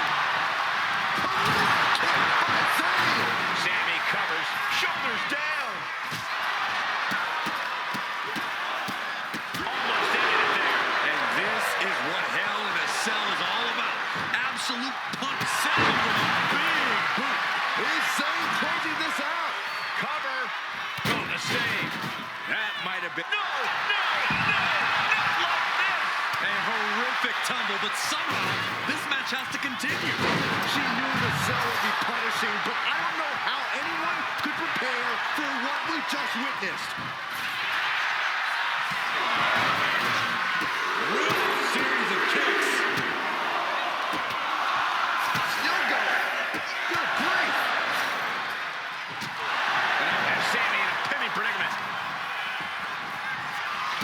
Sami covers, shoulders down. Almost ended it there. And this is what Hell in a Cell is all about. Absolute Punk selling with a big boot. Is Zayn closing this out? Cover. Oh, the save. That quite a bit. No, not like this. A horrific tumble, but somehow this match has to continue. She knew the cell would be punishing, but I don't know how anyone could prepare for what we just witnessed. Real series of kicks. Still going. Good grief. And Sammy in a pinning predicament.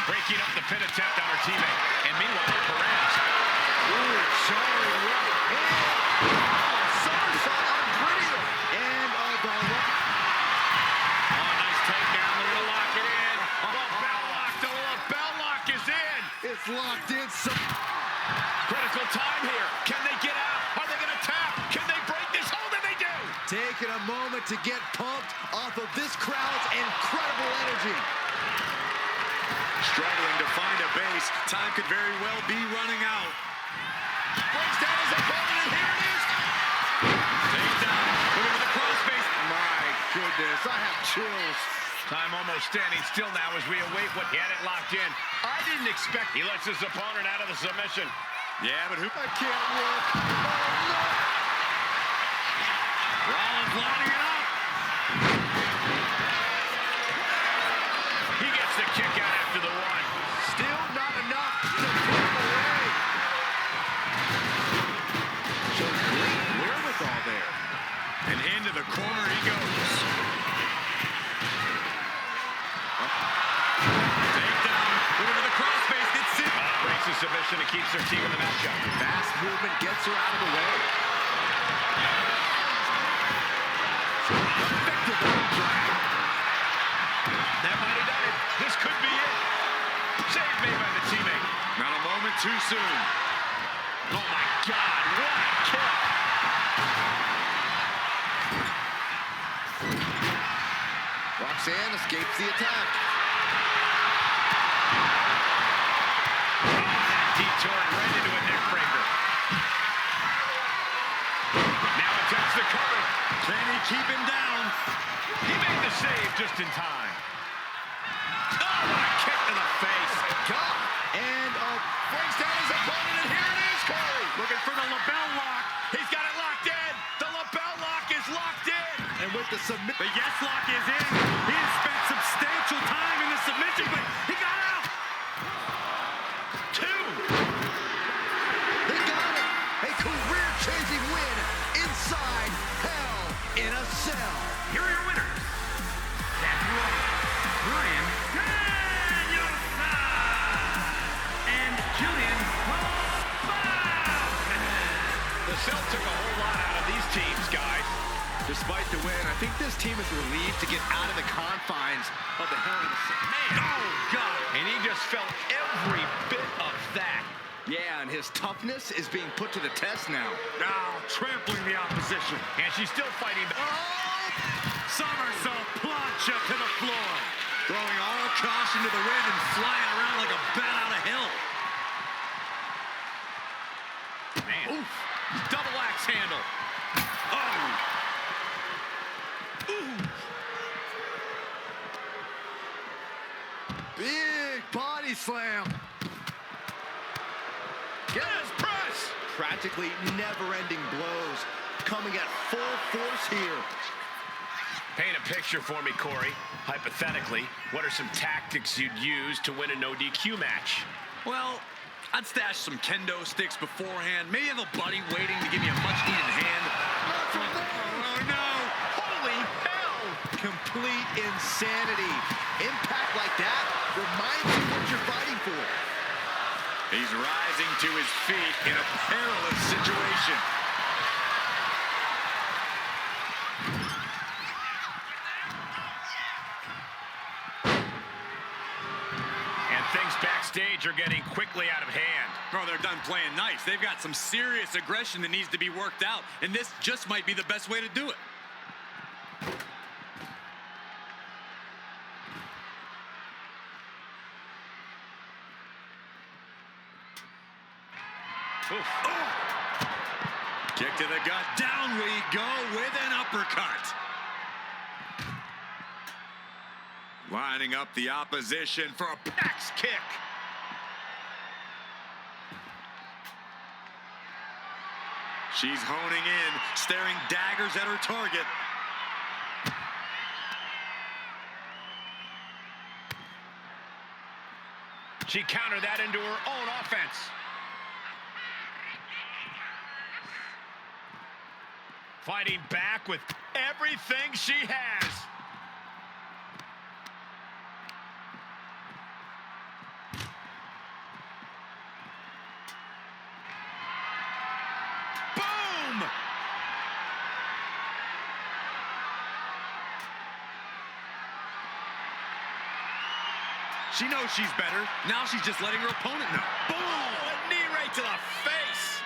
Breaking up the pin attempt on her teammate. And meanwhile, Perez. Ooh, jarring right hand. Somersault on Brittier. And the Nice takedown. They're going to lock it in. Lapel lock. The lapel lock is in. It's locked in. Critical time here. Can they get out? Are they going to tap? Can they break this hold? And they do. Taking a moment to get pumped off of this crowd's incredible energy. Struggling to find a base. Time could very well be running out. Brings down his opponent, and here it is. Takedown. Looking for the crossface. My goodness, I have chills. Time almost standing still now as we await what he had it locked in. I didn't expect he lets his opponent out of the submission. Yeah, but who? I can't work. Oh, no. Rollins lining it up. He gets the kick out after the one. Still not enough to put him away. Shows great wherewithal there. And into the corner he goes. Takedown. Looking for the crossface. Gets it. Breaks the submission and keeps their team in the matchup. Fast movement gets her out of the way. Effective arm drag. That might have done it. This could be it. Save made by the teammate. Not a moment too soon. Oh my God, what a kick. Roxanne escapes the attack. Detour right into a neck breaker. Now attempts the cover. Can he keep him down? He made the save just in time. Oh, what a kick to the face. God. And brings down his opponent, and here it is, Corey. Looking for the lapel lock. He's got it locked in. The lapel lock is locked in. And with the submit. The yes lock is in. He has spent substantial time in the submission, but he got out. Two. They got it. A career-changing win inside Hell in a Cell. Here are your winners. Seth Rollins, Brian Danielson, and Jillian. The Cell took a whole lot out of these teams, guys. Despite the win, I think this team is relieved to get out of the confines of the Hell in a Cell. Man, oh God. And he just felt every bit of that. Yeah, and his toughness is being put to the test now. Now trampling the opposition. And she's still fighting back. Somersault plancha to the floor. Throwing all caution to the wind and flying around like a bat out of hell. Man. Oof. Double axe handle. Oh. Big body slam. Get his press. Practically never-ending blows coming at full force here. Paint a picture for me, Corey. Hypothetically, what are some tactics you'd use to win a no DQ match? Well, I'd stash some kendo sticks beforehand. Maybe have a buddy waiting to give me a much-needed hand. Oh, no. Holy hell! Complete insanity. Impact like that reminds you what you're fighting for. He's rising to his feet in a perilous situation. And things backstage are getting quickly out of hand. Oh, they're done playing nice. They've got some serious aggression that needs to be worked out, and this just might be the best way to do it. Oof. Oh! Kick to the gut. Down we go with an uppercut. Lining up the opposition for a axe kick. She's honing in, staring daggers at her target. She countered that into her own offense. Fighting back with everything she has. Boom! She knows she's better. Now she's just letting her opponent know. Boom! A knee right to the face.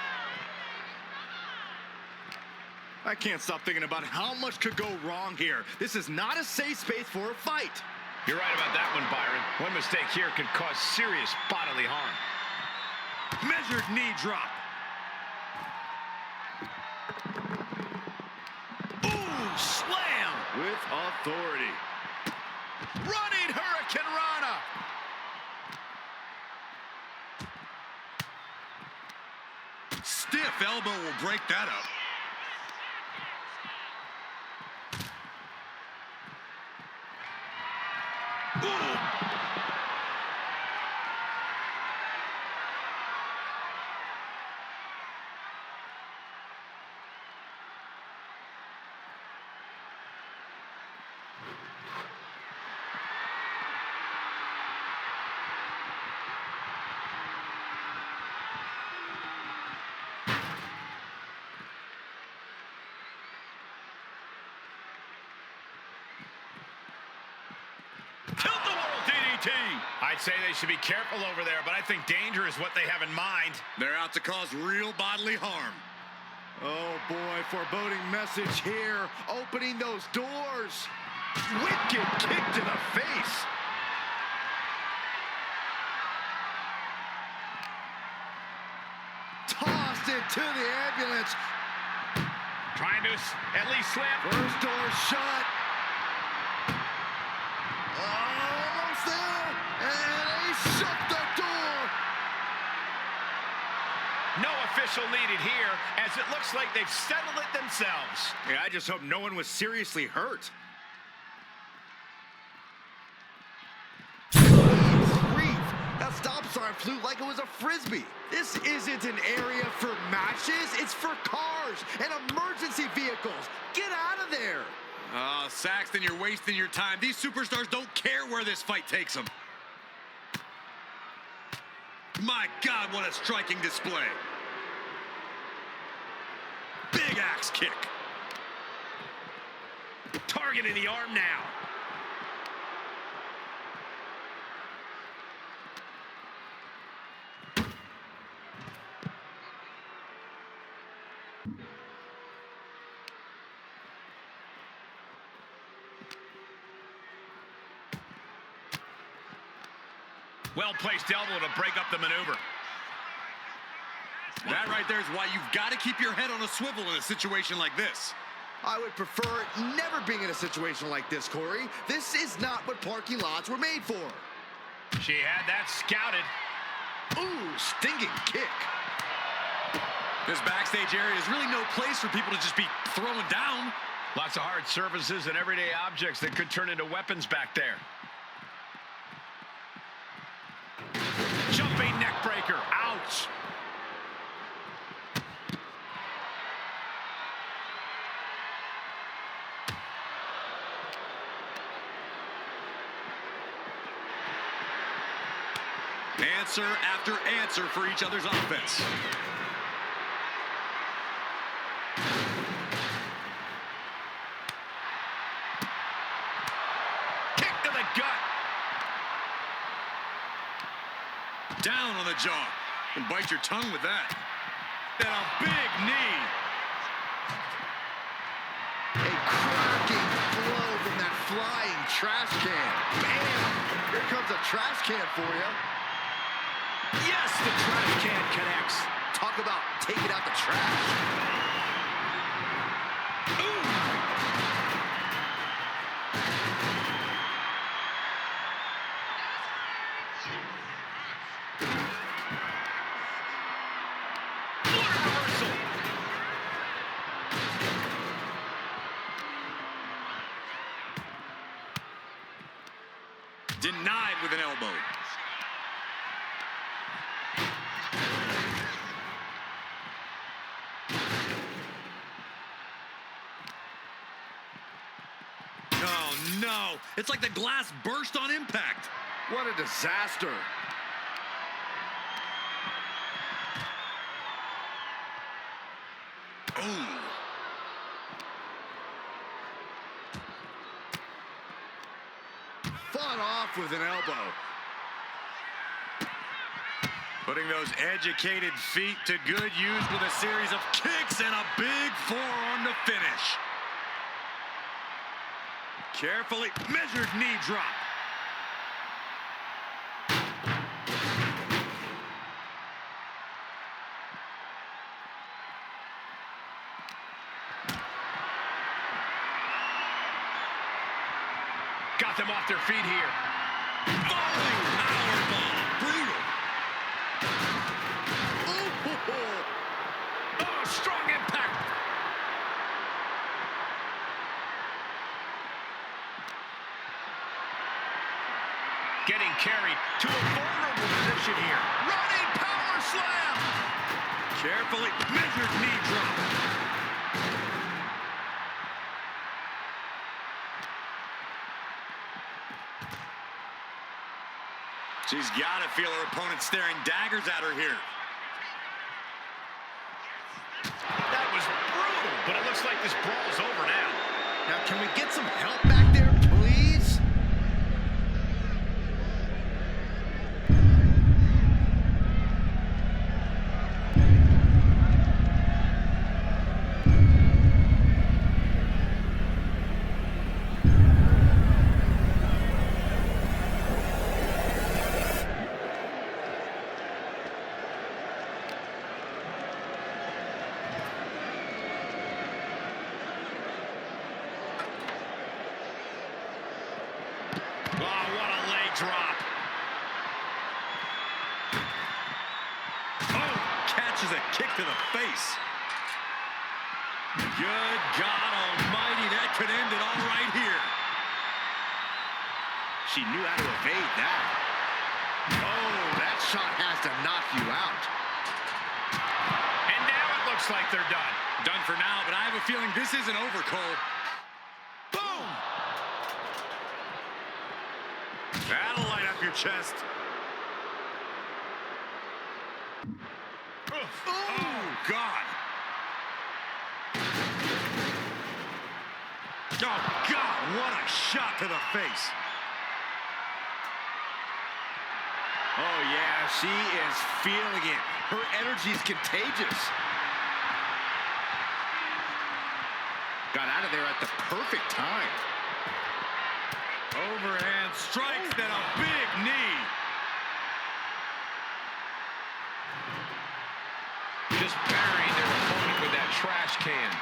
I can't stop thinking about how much could go wrong here. This is not a safe space for a fight. You're right about that one, Byron. One mistake here could cause serious bodily harm. Measured knee drop. Ooh, slam! With authority. Running Hurricane Rana. Stiff elbow will break that up. Tilt-the-world DDT. I'd say they should be careful over there, but I think danger is what they have in mind. They're out to cause real bodily harm. Oh boy, foreboding message here. Opening those doors. Wicked kick to the face. Tossed into the ambulance. Trying to at least slam. First door shut. Almost there. And they shut the door. No official needed here, as it looks like they've settled it themselves. Yeah, I just hope no one was seriously hurt. Grief. That stop sign flew like it was a frisbee. This isn't an area for matches. It's for cars and emergency vehicles. Get out of there. Saxton, you're wasting your time. These superstars don't care where this fight takes them. My God, what a striking display. Big axe kick. Targeting the arm now. Well-placed elbow to break up the maneuver. That right there is why you've got to keep your head on a swivel in a situation like this. I would prefer never being in a situation like this, Corey. This is not what parking lots were made for. She had that scouted. Ooh, stinging kick. This backstage area is really no place for people to just be throwing down. Lots of hard surfaces and everyday objects that could turn into weapons back there. Jumping neck breaker. Ouch. Answer after answer for each other's offense. Kick to the gut. Down on the jaw. And bite your tongue with that. And a big knee. A cracking blow from that flying trash can. Bam! Here comes a trash can for you. Yes, the trash can connects. Talk about taking out the trash. Ooh. Reversal. Denied with an elbow. Oh no, it's like the glass burst on impact. What a disaster. Ooh. Fought off with an elbow. Putting those educated feet to good use with a series of kicks and a big forearm to finish. Carefully measured knee drop. Got them off their feet here. Falling powerbomb. Brutal. Oh, strong impact. Getting carried to a vulnerable position here. Running power slam. Carefully measured knee drop. She's got to feel her opponent staring daggers at her here. That was brutal, but it looks like this brawl is over now. Now, can we get some help back there, please? Oh, what a leg drop. Oh, catches a kick to the face. Good God almighty, that could end it all right here. She knew how to evade that. Oh, that shot has to knock you out. And now it looks like they're done. Done for now, but I have a feeling this isn't over, Cole. Boom! That'll light up your chest. Oh, God. Oh, God, what a shot to the face. Oh, yeah, she is feeling it. Her energy is contagious. Got out of there at the perfect time. Overhand strikes, then a big knee. Just burying their opponent with that trash can.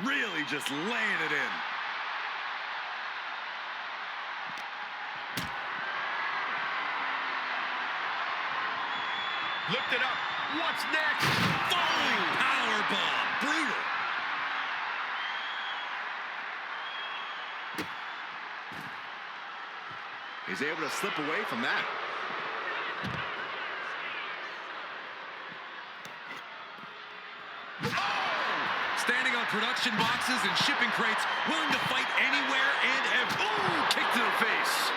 Really just laying it in. Lift it up. What's next? Falling powerbomb. Brutal. He's able to slip away from that. Standing on production boxes and shipping crates, willing to fight anywhere and ever. Ooh, kick to the face.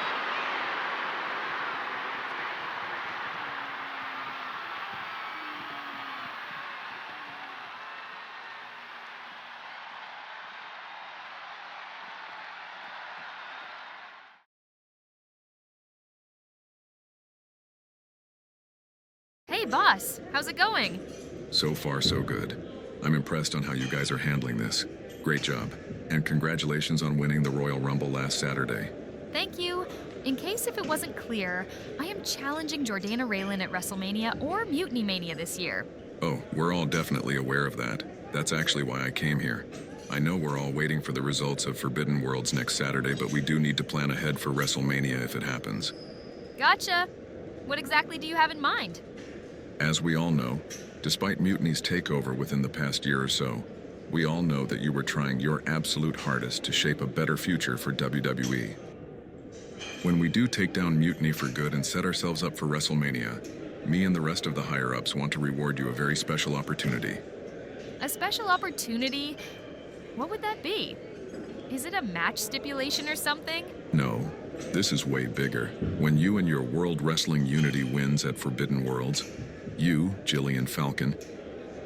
Hey, boss. How's it going? So far, so good. I'm impressed on how you guys are handling this. Great job. And congratulations on winning the Royal Rumble last Saturday. Thank you. In case if it wasn't clear, I am challenging Jordana Raylan at WrestleMania or Mutiny Mania this year. Oh, we're all definitely aware of that. That's actually why I came here. I know we're all waiting for the results of Forbidden Worlds next Saturday, but we do need to plan ahead for WrestleMania if it happens. Gotcha. What exactly do you have in mind? As we all know, despite Mutiny's takeover within the past year or so, we all know that you were trying your absolute hardest to shape a better future for WWE. When we do take down Mutiny for good and set ourselves up for WrestleMania, me and the rest of the higher-ups want to reward you a very special opportunity. A special opportunity? What would that be? Is it a match stipulation or something? No, this is way bigger. When you and your World Wrestling Unity wins at Forbidden Worlds, you, Jillian Falkon,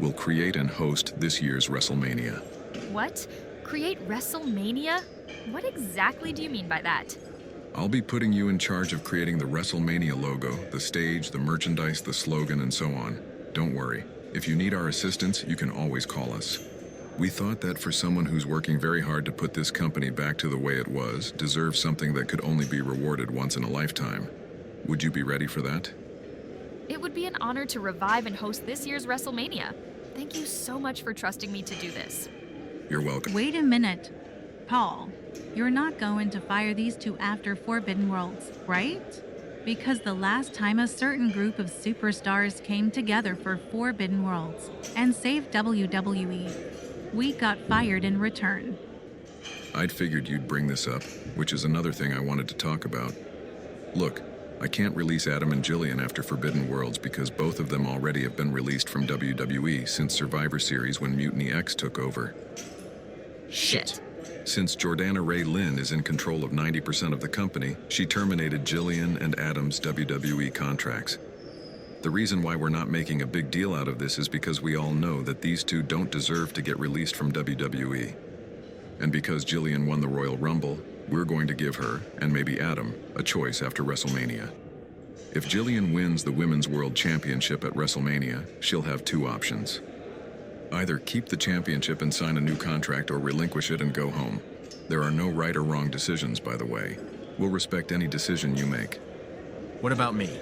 will create and host this year's WrestleMania. What? Create WrestleMania? What exactly do you mean by that? I'll be putting you in charge of creating the WrestleMania logo, the stage, the merchandise, the slogan, and so on. Don't worry. If you need our assistance, you can always call us. We thought that for someone who's working very hard to put this company back to the way it was, deserves something that could only be rewarded once in a lifetime. Would you be ready for that? It would be an honor to revive and host this year's WrestleMania. Thank you so much for trusting me to do this. You're welcome. Wait a minute. Paul, you're not going to fire these two after Forbidden Worlds, right? Because the last time a certain group of superstars came together for Forbidden Worlds and saved WWE, we got fired in return. I'd figured you'd bring this up, which is another thing I wanted to talk about. Look, I can't release Adam and Jillian after Forbidden Worlds because both of them already have been released from WWE since Survivor Series when Mutiny-X took over. Shit. Since Jordana Ray Lynn is in control of 90% of the company, she terminated Jillian and Adam's WWE contracts. The reason why we're not making a big deal out of this is because we all know that these two don't deserve to get released from WWE. And because Jillian won the Royal Rumble, we're going to give her, and maybe Adam, a choice after WrestleMania. If Jillian wins the Women's World Championship at WrestleMania, she'll have two options. Either keep the championship and sign a new contract or relinquish it and go home. There are no right or wrong decisions, by the way. We'll respect any decision you make. What about me?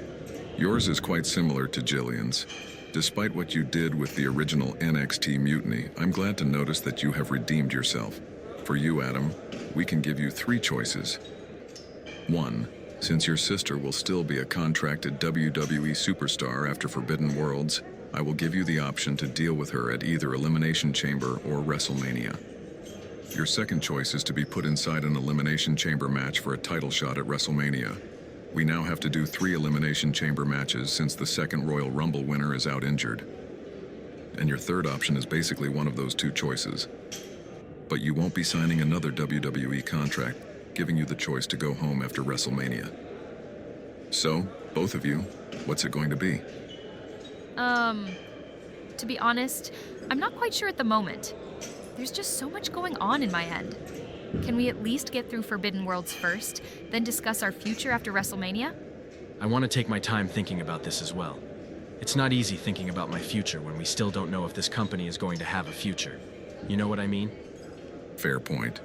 Yours is quite similar to Jillian's. Despite what you did with the original NXT Mutiny, I'm glad to notice that you have redeemed yourself. For you, Adam, we can give you three choices. 1. Since your sister will still be a contracted WWE superstar after Forbidden Worlds, I will give you the option to deal with her at either Elimination Chamber or WrestleMania. Your second choice is to be put inside an Elimination Chamber match for a title shot at WrestleMania. We now have to do 3 Elimination Chamber matches since the second Royal Rumble winner is out injured. And your third option is basically one of those two choices. But you won't be signing another WWE contract, giving you the choice to go home after WrestleMania. So, both of you, what's it going to be? To be honest, I'm not quite sure at the moment. There's just so much going on in my end. Can we at least get through Forbidden Worlds first, then discuss our future after WrestleMania? I want to take my time thinking about this as well. It's not easy thinking about my future when we still don't know if this company is going to have a future. You know what I mean? Fair point.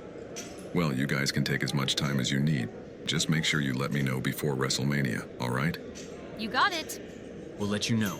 Well, you guys can take as much time as you need. Just make sure you let me know before WrestleMania, all right? You got it. We'll let you know.